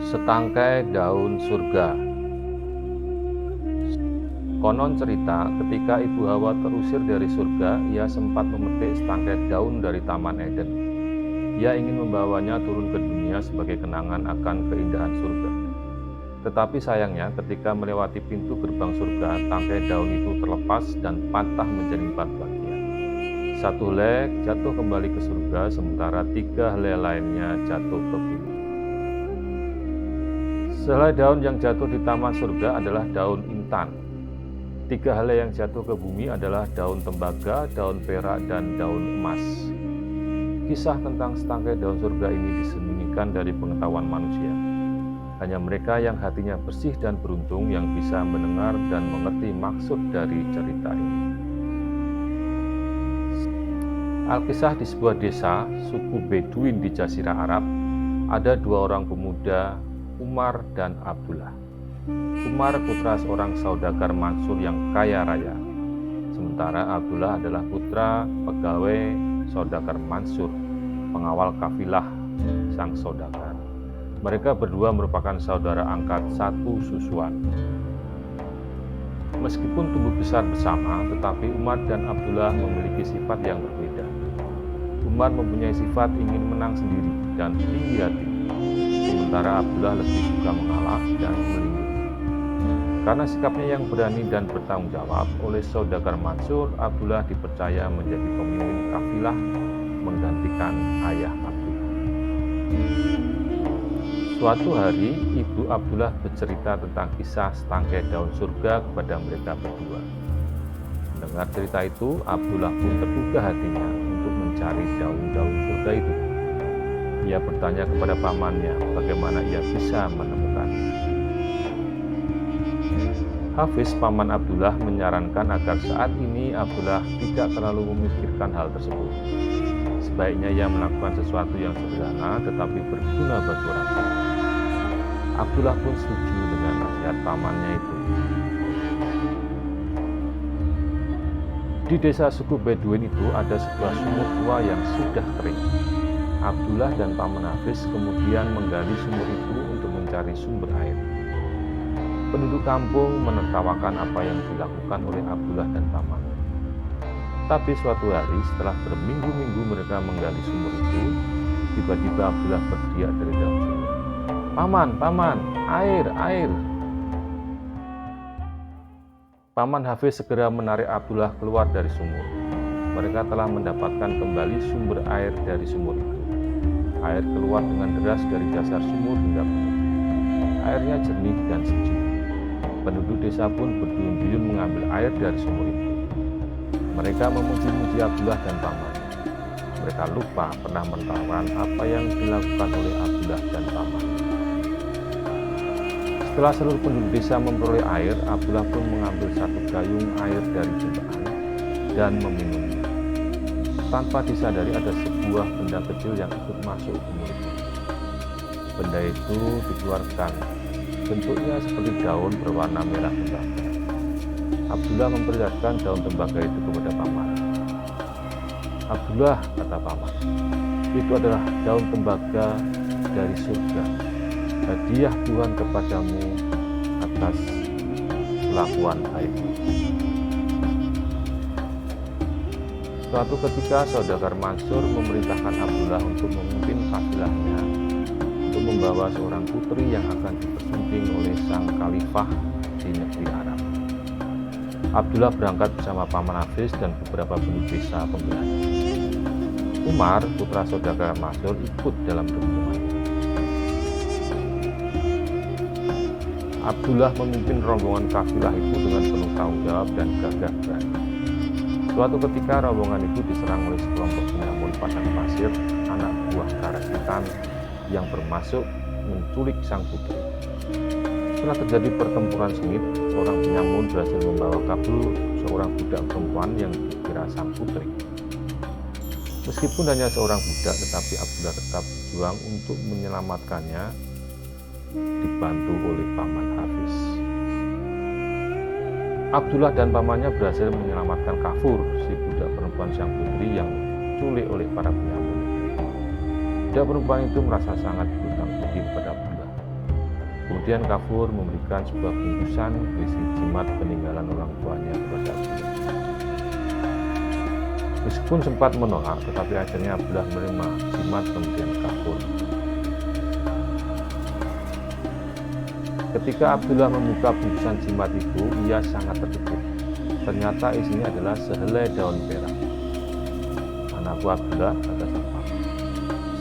Setangkai daun surga. Konon cerita, ketika Ibu Hawa terusir dari surga, ia sempat memetik setangkai daun dari Taman Eden. Ia ingin membawanya turun ke dunia sebagai kenangan akan keindahan surga. Tetapi sayangnya, ketika melewati pintu gerbang surga, tangkai daun itu terlepas dan patah menjadi 4 bagian. Satu helai jatuh kembali ke surga, sementara 3 helai lainnya jatuh ke bumi. Sehelai daun yang jatuh di taman surga adalah daun intan. 3 helai yang jatuh ke bumi adalah daun tembaga, daun perak, dan daun emas. Kisah tentang setangkai daun surga ini disembunyikan dari pengetahuan manusia. Hanya mereka yang hatinya bersih dan beruntung yang bisa mendengar dan mengerti maksud dari cerita ini. Alkisah di sebuah desa suku Beduin di Jazirah Arab, ada 2 orang pemuda, Umar dan Abdullah. Umar putra seorang saudagar Mansur yang kaya raya, sementara Abdullah adalah putra pegawai saudagar Mansur, pengawal kafilah sang saudagar. Mereka berdua merupakan saudara angkat satu susuan. Meskipun tumbuh besar bersama, tetapi Umar dan Abdullah memiliki sifat yang berbeda. Umar mempunyai sifat ingin menang sendiri dan tinggi hati, sementara Abdullah lebih suka mengalah dan melindungi. Karena sikapnya yang berani dan bertanggung jawab, oleh saudagar Mansur, Abdullah dipercaya menjadi pemimpin kafilah menggantikan ayah Abdullah. Suatu hari, ibu Abdullah bercerita tentang kisah setangkai daun surga kepada mereka berdua. Mendengar cerita itu, Abdullah pun tergugah hatinya untuk mencari daun-daun surga itu. Ia bertanya kepada pamannya bagaimana ia bisa menemukannya. Hafiz, paman Abdullah, menyarankan agar saat ini Abdullah tidak terlalu memikirkan hal tersebut. Sebaiknya ia melakukan sesuatu yang sederhana tetapi berguna bagi orang lain. Abdullah pun setuju dengan nasihat pamannya itu. Di desa suku Beduin itu ada sebuah sumur tua yang sudah kering. Abdullah dan paman Hafiz kemudian menggali sumur itu untuk mencari sumber air. Penduduk kampung menertawakan apa yang dilakukan oleh Abdullah dan pamannya. Tapi suatu hari setelah berminggu-minggu mereka menggali sumur itu, tiba-tiba Abdullah berteriak dari dalam sumur, "Paman, air!" Paman Hafiz segera menarik Abdullah keluar dari sumur. Mereka telah mendapatkan kembali sumber air dari sumur itu. Air keluar dengan deras dari dasar sumur hingga penuh. Airnya jernih dan sejuk. Penduduk desa pun berduyun-duyun mengambil air dari sumur itu. Mereka memuji-muji Abdullah dan pamannya. Mereka lupa pernah menertawakan apa yang dilakukan oleh Abdullah dan pamannya. Setelah seluruh penduduk desa memperoleh air, Abdullah pun mengambil 1 gayung air dari jumpaan dan meminumnya. Tanpa disadari ada sebuah benda kecil yang ikut masuk ke mulutnya. Benda itu dikeluarkan. Bentuknya seperti daun berwarna merah tembaga. Abdullah memperlihatkan daun tembaga itu kepada paman. "Abdullah," kata paman, "itu adalah daun tembaga dari surga. Hadiah Tuhan kepadamu atas kelakuan baikmu." Suatu ketika saudagar Mansur memerintahkan Abdullah untuk memimpin kafilahnya untuk membawa seorang putri yang akan dipersunting oleh sang khalifah di negeri Arab. Abdullah berangkat bersama paman Hafiz dan beberapa penduduk desa pembelanya. Umar, putra saudagar Mansur, ikut dalam rombongan. Abdullah memimpin rombongan kafilah itu dengan penuh tanggung jawab dan gagah berani. Suatu ketika rombongan itu diserang oleh sekelompok penyamun padang pasir, anak buah karakitan yang bermaksud menculik sang putri. Setelah terjadi pertempuran sengit, seorang penyamun berhasil membawa kabur seorang budak perempuan yang dikira sang putri. Meskipun hanya seorang budak, tetapi Abdullah tetap berjuang untuk menyelamatkannya, dibantu oleh paman Hafiz. Abdullah dan pamannya berhasil menyelamatkan Kafur, si budak perempuan sang putri yang diculik oleh para penyamun. Budak perempuan itu merasa sangat berhutang budi kepada Abdullah. Kemudian Kafur memberikan sebuah bungkusan berisi jimat peninggalan orang tuanya kepada Abdullah. Meskipun sempat menolak, tetapi akhirnya Abdullah menerima jimat pemberian Kafur. Ketika Abdullah membuka bungkusan jimat itu, ia sangat terkejut. Ternyata isinya adalah sehelai daun perak. Anakku Abdullah, kata sang paman,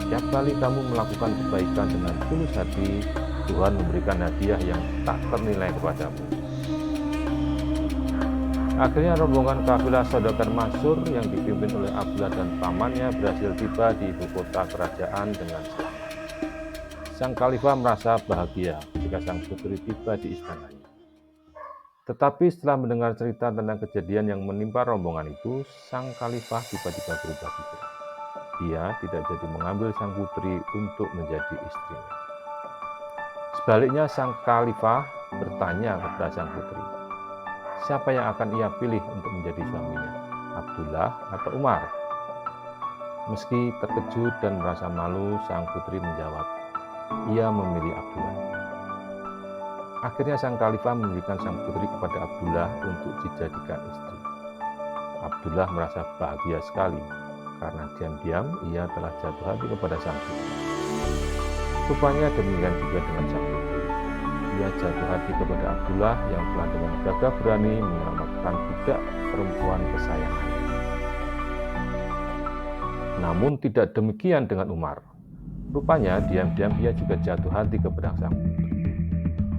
setiap kali kamu melakukan kebaikan dengan tulus hati, Tuhan memberikan hadiah yang tak ternilai kepadamu. Akhirnya rombongan kafilah Saudagar Mansur yang dipimpin oleh Abdullah dan pamannya berhasil tiba di ibu kota kerajaan dengan selamat. Sang khalifah merasa bahagia ketika sang putri tiba di istananya. Tetapi setelah mendengar cerita tentang kejadian yang menimpa rombongan itu, sang khalifah tiba-tiba berubah pikiran. Dia tidak jadi mengambil sang putri untuk menjadi istrinya. Sebaliknya sang khalifah bertanya kepada sang putri, siapa yang akan ia pilih untuk menjadi suaminya, Abdullah atau Umar? Meski terkejut dan merasa malu, sang putri menjawab, ia memilih Abdullah. Akhirnya sang khalifah memberikan sang putri kepada Abdullah untuk dijadikan istri. Abdullah merasa bahagia sekali karena diam-diam ia telah jatuh hati kepada sang putri. Rupanya demikian juga dengan sang putri. Ia jatuh hati kepada Abdullah yang telah dengan gagah berani menyelamatkan budak perempuan kesayangannya. Namun tidak demikian dengan Umar. Rupanya diam-diam ia juga jatuh hati kepada sang putri.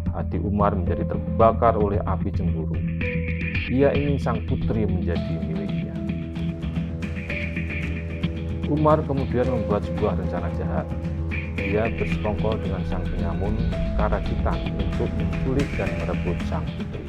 Hati Umar menjadi terbakar oleh api cemburu. Ia ingin sang putri menjadi miliknya. Umar kemudian membuat sebuah rencana jahat. Ia bersekongkol dengan sang penyamun Karajitan untuk menculik dan merebut sang putri.